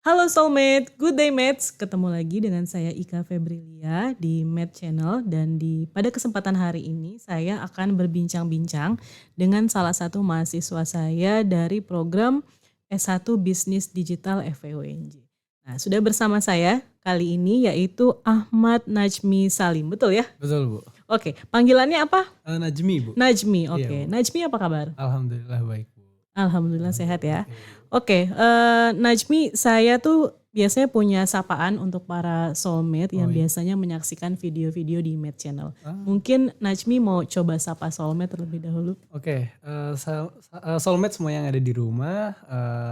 Halo Soulmate, good day mates. Ketemu lagi dengan saya Ika Febrilia di Mate Channel dan pada kesempatan hari ini saya akan berbincang-bincang dengan salah satu mahasiswa saya dari program S1 Bisnis Digital FEUNJ. Nah, sudah bersama saya kali ini yaitu Ahmad Najmi Salim, betul ya? Betul, Bu. Oke, panggilannya apa? Najmi, Bu. Najmi, Iya, oke. Bu. Najmi apa kabar? Alhamdulillah baik, Bu. Alhamdulillah sehat ya. Iya, Bu. Oke, Najmi, saya tuh biasanya punya sapaan untuk para soulmate Oh, yang iya. biasanya menyaksikan video-video di Mate Channel. Ah, Mungkin Najmi mau coba sapa soulmate terlebih dahulu. Oke, soulmate semua yang ada di rumah,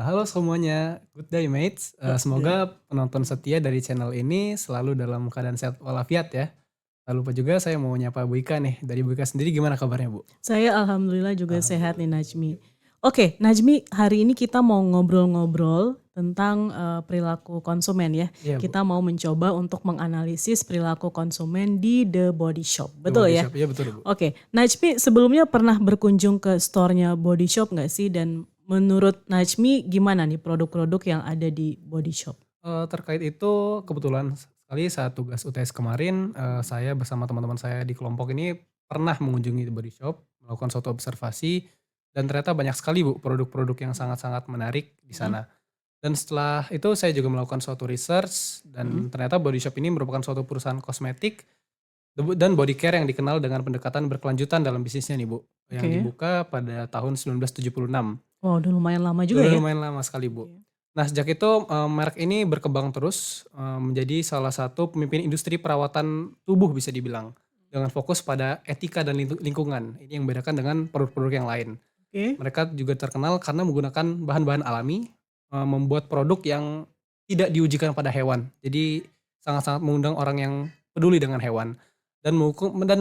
halo semuanya, good day mates. Semoga penonton setia dari channel ini selalu dalam keadaan sehat walafiat ya. Tak lupa juga saya mau nyapa Bu Ika nih, dari Bu Ika sendiri gimana kabarnya, Bu? Saya alhamdulillah juga sehat nih Najmi. Oke, Najmi, hari ini kita mau ngobrol-ngobrol tentang perilaku konsumen ya. Iya, Bu. Kita mau mencoba untuk menganalisis perilaku konsumen di The Body Shop. The Betul Body ya? Shop. Iya, betul, Bu. Oke, Najmi sebelumnya pernah berkunjung ke store-nya Body Shop nggak sih? Dan menurut Najmi gimana nih produk-produk yang ada di Body Shop? Terkait itu kebetulan sekali saat tugas UTS kemarin, saya bersama teman-teman saya di kelompok ini pernah mengunjungi The Body Shop, melakukan suatu observasi, dan ternyata banyak sekali Bu produk-produk yang sangat-sangat menarik di Mhm. sana. Dan setelah itu saya juga melakukan suatu research Mhm. dan ternyata Body Shop ini merupakan suatu perusahaan kosmetik dan body care yang dikenal dengan pendekatan berkelanjutan dalam bisnisnya nih Bu, yang Oke. dibuka pada tahun 1976. Wow, udah lumayan lama juga Udah ya? lumayan lama sekali, Bu. Oke. Nah, sejak itu, merek ini berkembang terus, menjadi salah satu pemimpin industri perawatan tubuh bisa dibilang, dengan fokus pada etika dan lingkungan. Ini yang membedakan dengan produk-produk yang lain. Oke. Mereka juga terkenal karena menggunakan bahan-bahan alami, membuat produk yang tidak diujikan pada hewan. Jadi sangat-sangat mengundang orang yang peduli dengan hewan dan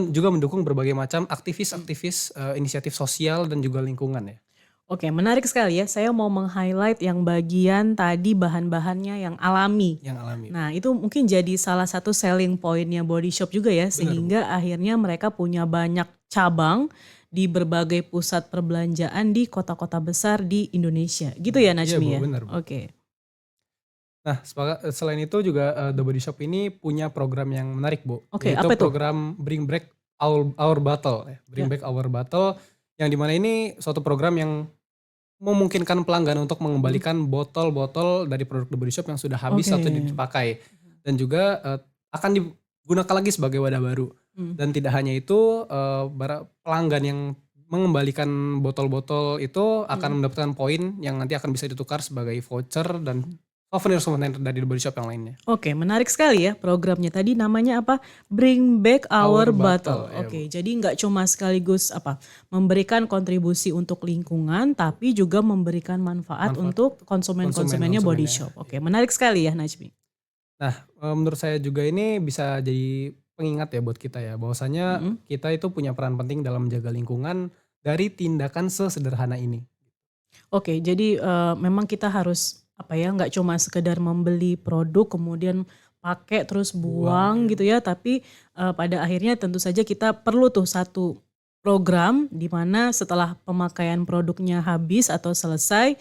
juga mendukung berbagai macam aktivis-aktivis, inisiatif sosial dan juga lingkungan ya. Oke, menarik sekali ya. Saya mau meng-highlight yang bagian tadi bahan-bahannya yang alami. Yang alami. Nah, itu mungkin jadi salah satu selling point-nya Body Shop juga ya, Benar, Bu. sehingga akhirnya mereka punya banyak cabang di berbagai pusat perbelanjaan di kota-kota besar di Indonesia. Gitu ya Iya, Najmi Bu, ya? benar, Bu. Oke. Nah, selain itu juga, The Body Shop ini punya program yang menarik, Bu, Oke, yaitu apa itu? program Bring Back Our Bottle ya, Bring Ya. Back Our Bottle, yang di mana ini suatu program yang memungkinkan pelanggan untuk Mhm. mengembalikan botol-botol dari produk The Body Shop yang sudah habis Oke. atau dipakai, dan juga, akan digunakan lagi sebagai wadah baru. Mhm. Dan tidak hanya itu, pelanggan yang mengembalikan botol-botol itu akan Mhm. mendapatkan poin yang nanti akan bisa ditukar sebagai voucher dan souvenir-souvenir dari The Body Shop yang lainnya. Oke, menarik sekali ya programnya. Tadi namanya apa? Bring Back Our Our Bottle. Bottle, ya, Bu. Oke, jadi nggak cuma sekaligus memberikan kontribusi untuk lingkungan, tapi juga memberikan manfaat Manfaat untuk konsumen-konsumennya Body konsumennya. Shop. Oke, menarik sekali ya Najmi. Nah, menurut saya juga ini bisa jadi pengingat ya buat kita ya, bahwasanya Mhm. kita itu punya peran penting dalam menjaga lingkungan dari tindakan sesederhana ini. Oke, jadi memang kita harus nggak cuma sekedar membeli produk kemudian pakai terus Buang, buang ya. gitu ya, tapi pada akhirnya tentu saja kita perlu tuh satu program di mana setelah pemakaian produknya habis atau selesai,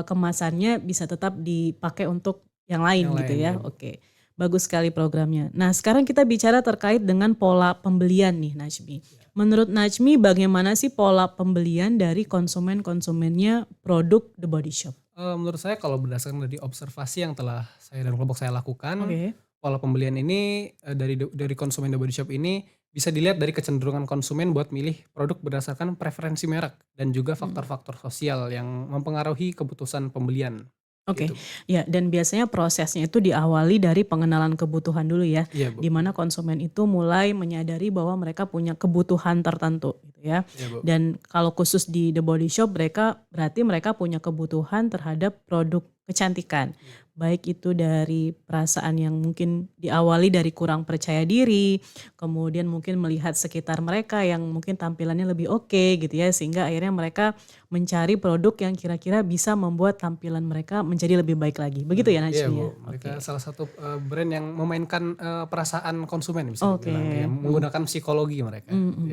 kemasannya bisa tetap dipakai untuk yang lain Yang gitu lain ya. ya, Bu. Oke, bagus sekali programnya. Nah, sekarang kita bicara terkait dengan pola pembelian nih Najmi. Menurut Najmi, bagaimana sih pola pembelian dari konsumen-konsumennya produk The Body Shop? Menurut saya kalau berdasarkan dari observasi yang telah saya dan kelompok saya lakukan, Oke. pola pembelian ini, dari konsumen The Body Shop ini bisa dilihat dari kecenderungan konsumen buat milih produk berdasarkan preferensi merek dan juga Mhm. faktor-faktor sosial yang mempengaruhi keputusan pembelian, Oke, gitu. ya dan biasanya prosesnya itu diawali dari pengenalan kebutuhan dulu ya, Iya, Bu. di mana konsumen itu mulai menyadari bahwa mereka punya kebutuhan tertentu gitu ya. Iya, Bu. Dan kalau khusus di The Body Shop berarti mereka punya kebutuhan terhadap produk kecantikan. Iya. Baik itu dari perasaan yang mungkin diawali dari kurang percaya diri, kemudian mungkin melihat sekitar mereka yang mungkin tampilannya lebih oke gitu ya, sehingga akhirnya mereka mencari produk yang kira-kira bisa membuat tampilan mereka menjadi lebih baik lagi. Begitu ya Iya, Najmi ya? Bu. Mereka Oke. salah satu, brand yang memainkan, perasaan konsumen bisa Oke. dibilang ya, Mhm. menggunakan psikologi mereka, ya. Mhm.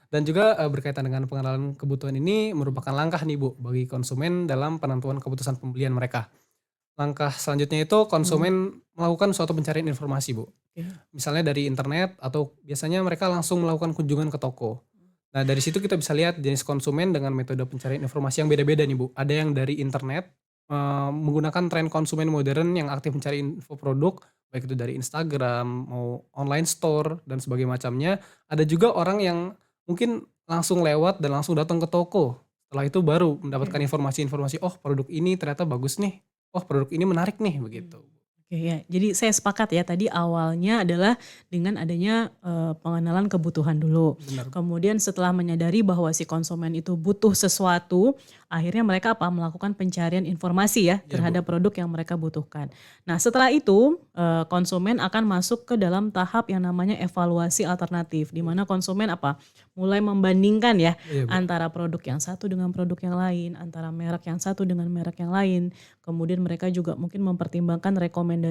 Dan juga, berkaitan dengan pengenalan kebutuhan ini merupakan langkah nih, Bu, bagi konsumen dalam penentuan keputusan pembelian mereka. langkah selanjutnya itu Mhm. konsumen melakukan suatu pencarian informasi, Bu. Oke. Misalnya dari internet atau biasanya mereka langsung melakukan kunjungan ke toko. Nah, dari situ kita bisa lihat jenis konsumen dengan metode pencarian informasi yang beda-beda nih, Bu. Ada yang dari internet, menggunakan tren konsumen modern yang aktif mencari info produk, baik itu dari Instagram, mau online store, dan sebagainya macamnya. Ada juga orang yang mungkin langsung lewat dan langsung datang ke toko. Setelah itu baru mendapatkan Oke. informasi-informasi, "Oh, produk ini ternyata bagus nih. Oh, produk ini menarik nih," Mmm. begitu. Oke ya, jadi saya sepakat ya tadi awalnya adalah dengan adanya, pengenalan kebutuhan dulu. Benar. Kemudian setelah menyadari bahwa si konsumen itu butuh sesuatu, akhirnya mereka apa, melakukan pencarian informasi ya Iya, Bu. terhadap produk yang mereka butuhkan. Nah setelah itu, konsumen akan masuk ke dalam tahap yang namanya evaluasi alternatif, di mana konsumen apa, mulai membandingkan ya Iya, Bu. antara produk yang satu dengan produk yang lain, antara merek yang satu dengan merek yang lain. Kemudian mereka juga mungkin mempertimbangkan rekomendasi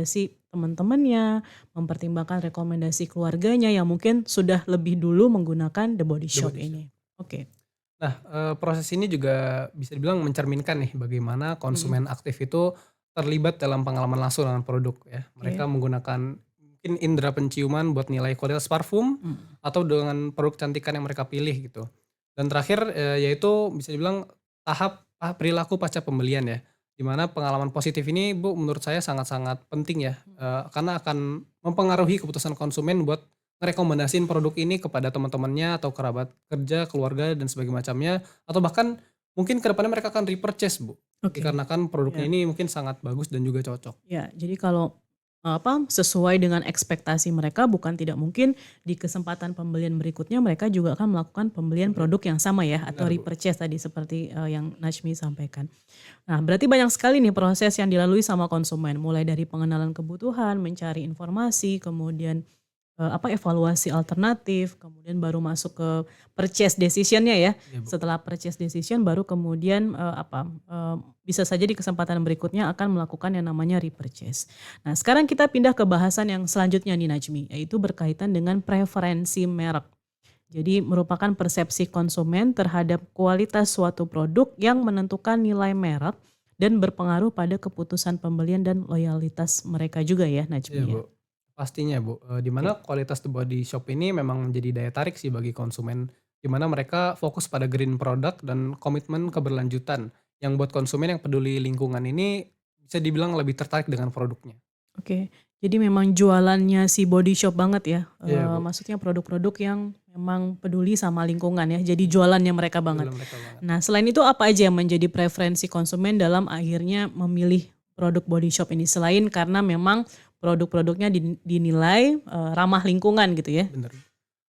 teman-temannya, mempertimbangkan rekomendasi keluarganya yang mungkin sudah lebih dulu menggunakan The Body The Shop Body Shop. ini. Oke. Nah, proses ini juga bisa dibilang mencerminkan nih bagaimana Mhm. konsumen aktif itu terlibat dalam pengalaman langsung dengan produk ya. Oke. Mereka menggunakan mungkin indera penciuman buat nilai kualitas parfum Mhm. atau dengan produk kecantikan yang mereka pilih gitu. Dan terakhir, yaitu bisa dibilang tahap perilaku pasca pembelian ya. Di mana pengalaman positif ini Bu menurut saya sangat-sangat penting ya, karena akan mempengaruhi keputusan konsumen buat ngerekomendasiin produk ini kepada teman-temannya atau kerabat kerja, keluarga, dan sebagainya macamnya, atau bahkan mungkin ke depannya mereka akan repurchase, Bu. Oke. Dikarenakan produknya Ya. ini mungkin sangat bagus dan juga cocok. Ya, jadi kalau, apa, sesuai dengan ekspektasi mereka bukan tidak mungkin di kesempatan pembelian berikutnya mereka juga akan melakukan pembelian Bener produk yang sama ya atau bener, Bu. repurchase tadi seperti, yang Najmi sampaikan. Nah, berarti banyak sekali nih proses yang dilalui sama konsumen, mulai dari pengenalan kebutuhan, mencari informasi, kemudian, apa, evaluasi alternatif, kemudian baru masuk ke purchase decision-nya ya. Iya, Bu. Setelah purchase decision baru kemudian, apa, bisa saja di kesempatan berikutnya akan melakukan yang namanya repurchase. Nah, sekarang kita pindah ke bahasan yang selanjutnya nih Najmi, yaitu berkaitan dengan preferensi merek. Jadi merupakan persepsi konsumen terhadap kualitas suatu produk yang menentukan nilai merek dan berpengaruh pada keputusan pembelian dan loyalitas mereka juga ya, Iya, Najmi ya? Bu. Pastinya, Bu, di Oke. mana kualitas The Body Shop ini memang menjadi daya tarik sih bagi konsumen, di mana mereka fokus pada green product dan komitmen keberlanjutan, yang buat konsumen yang peduli lingkungan ini bisa dibilang lebih tertarik dengan produknya. Oke, jadi memang jualannya si Body Shop banget ya, Iya, Bu. maksudnya produk-produk yang memang peduli sama lingkungan ya, jadi jualannya mereka banget. Idola mereka banget. Nah, selain itu apa aja yang menjadi preferensi konsumen dalam akhirnya memilih produk Body Shop ini? Selain karena memang produk-produknya dinilai, ramah lingkungan gitu ya. Bener.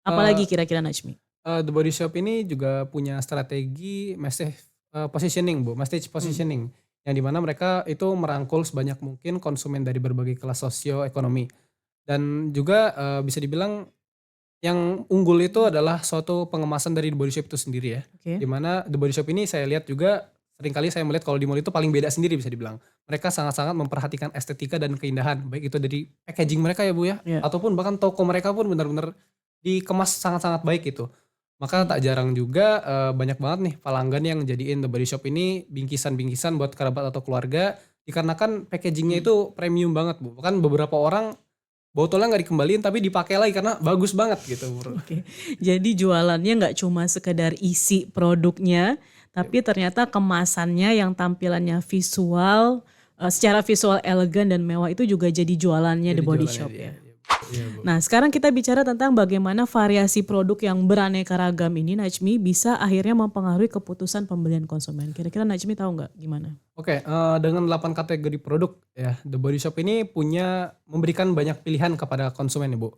Apalagi Eee kira-kira Najmi? The Body Shop ini juga punya strategi massive, positioning, Bu, message Mhm. positioning, yang di mana mereka itu merangkul sebanyak mungkin konsumen dari berbagai kelas sosioekonomi. Dan juga, bisa dibilang yang unggul itu adalah suatu pengemasan dari The Body Shop itu sendiri ya. Oke. Di mana The Body Shop ini saya lihat juga seringkali saya melihat kalau di mall itu paling beda sendiri bisa dibilang. Mereka sangat-sangat memperhatikan estetika dan keindahan, baik itu dari packaging mereka ya, Bu, ya, Ya. ataupun bahkan toko mereka pun benar-benar dikemas sangat-sangat baik gitu. Maka Mhm. tak jarang juga, banyak banget nih pelanggan yang jadiin The Body Shop ini bingkisan-bingkisan buat kerabat atau keluarga, dikarenakan packaging-nya Mhm. itu premium banget, Bu. Bahkan beberapa orang botolnya nggak dikembaliin tapi dipakai lagi karena bagus banget gitu, Bro. Oke. Jadi jualannya nggak cuma sekedar isi produknya, Iya, tapi ternyata kemasannya yang tampilannya visual, secara visual elegan dan mewah itu juga jadi jualannya The jadi Body jualannya Shop dia, ya. iya, iya, Bu. Nah, sekarang kita bicara tentang bagaimana variasi produk yang beraneka ragam ini Najmi bisa akhirnya mempengaruhi keputusan pembelian konsumen. Kira-kira Najmi tahu nggak gimana? Oke, dengan 8 kategori produk ya, The Body Shop ini memberikan banyak pilihan kepada konsumen ya, Bu.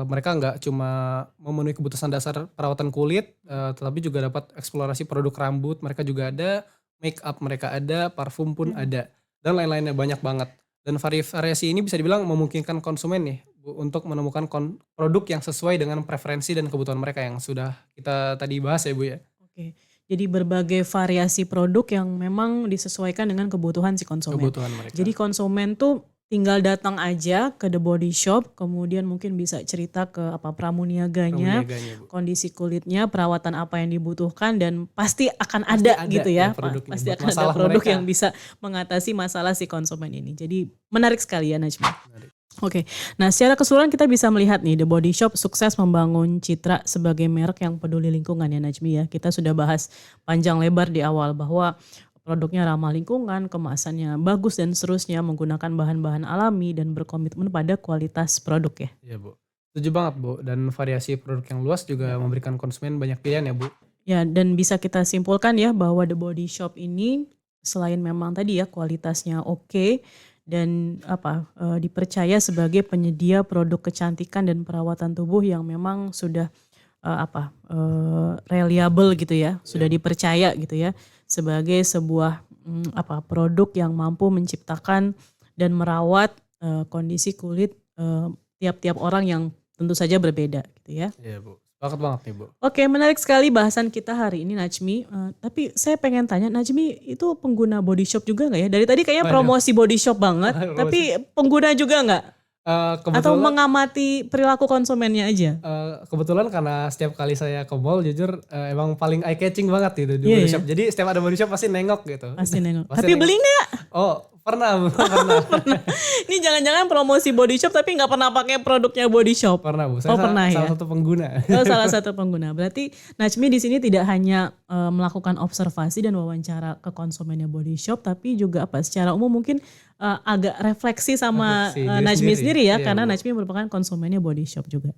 Mereka nggak cuma memenuhi kebutuhan dasar perawatan kulit, tetapi juga dapat eksplorasi produk rambut, mereka juga ada, make up mereka ada, parfum pun Mmm. ada, dan lain-lainnya banyak banget. Dan variasi ini bisa dibilang memungkinkan konsumen nih, Bu, untuk menemukan produk yang sesuai dengan preferensi dan kebutuhan mereka yang sudah kita tadi bahas ya, Bu, ya. Oke. Jadi berbagai variasi produk yang memang disesuaikan dengan kebutuhan si konsumen. Kebutuhan mereka. Jadi konsumen tuh tinggal datang aja ke The Body Shop, kemudian mungkin bisa cerita ke pramuniaganya, Pramuniaganya, Bu. kondisi kulitnya, perawatan apa yang dibutuhkan, dan pasti akan Pasti ada ada gitu ya ya. produknya Pasti buat akan ada masalah produk mereka. yang bisa mengatasi masalah si konsumen ini. Jadi menarik sekali ya Najmi. Menarik. Oke, nah secara keseluruhan kita bisa melihat nih The Body Shop sukses membangun citra sebagai merek yang peduli lingkungan ya Najmi ya. Kita sudah bahas panjang lebar di awal bahwa produknya ramah lingkungan, kemasannya bagus dan seterusnya, menggunakan bahan-bahan alami dan berkomitmen pada kualitas produk ya. Iya, Bu. Setuju banget, Bu. Dan variasi produk yang luas juga memberikan konsumen banyak pilihan ya, Bu. Ya, dan bisa kita simpulkan ya bahwa The Body Shop ini selain memang tadi ya kualitasnya oke dan dipercaya sebagai penyedia produk kecantikan dan perawatan tubuh yang memang sudah reliable gitu ya, sudah dipercaya gitu ya sebagai sebuah produk yang mampu menciptakan dan merawat kondisi kulit tiap-tiap orang yang tentu saja berbeda gitu ya. Iya, Bu. Sepakat banget nih, Bu. Oke, menarik sekali bahasan kita hari ini Najmi. Tapi saya pengen tanya, Najmi itu pengguna Body Shop juga nggak ya? Dari tadi kayaknya Waduh. promosi Body Shop banget, Promosi. tapi pengguna juga nggak? Atau Kebetulan mengamati perilaku konsumennya aja? kebetulan karena setiap kali saya ke mall jujur emang paling eye catching banget gitu di Iya, Body iya. Shop. Jadi setiap ada Body Shop pasti nengok gitu. Pasti nengok. Pasti Tapi nengok. beli nggak? Oh, pernah, Bu. Pernah. Ini jangan-jangan promosi Body Shop tapi nggak pernah pakai produknya Body Shop. Pernah, Bu. Oh, pernah ya? Salah satu pengguna. Oh, salah satu pengguna. Berarti Najmi di sini tidak hanya melakukan observasi dan wawancara ke konsumennya Body Shop, tapi juga secara umum mungkin agak refleksi sama Refleksi diri Najmi sendiri. sendiri ya, Iya, karena Bu. Najmi merupakan konsumennya Body Shop juga.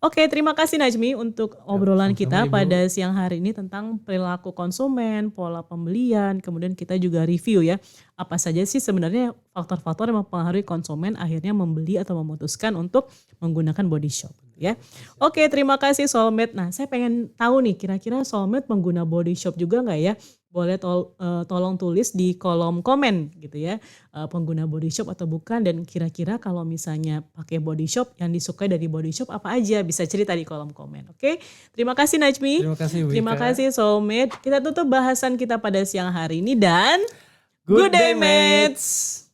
Oke, terima kasih Najmi untuk obrolan kita sama-sama, Ibu. pada siang hari ini tentang perilaku konsumen, pola pembelian, kemudian kita juga review ya, apa saja sih sebenarnya faktor-faktor yang mempengaruhi konsumen akhirnya membeli atau memutuskan untuk menggunakan Body Shop ya. Oke, terima kasih Soulmate. Nah, saya pengen tahu nih kira-kira Soulmate pengguna Body Shop juga nggak ya? Boleh tolong tulis di kolom komen gitu ya, pengguna Body Shop atau bukan, dan kira-kira kalau misalnya pakai Body Shop yang disukai dari Body Shop apa aja, bisa cerita di kolom komen. Oke, terima kasih Najmi. Terima kasih, Bu Terima Ika. kasih Soulmate. Kita tutup bahasan kita pada siang hari ini dan Good day, mates.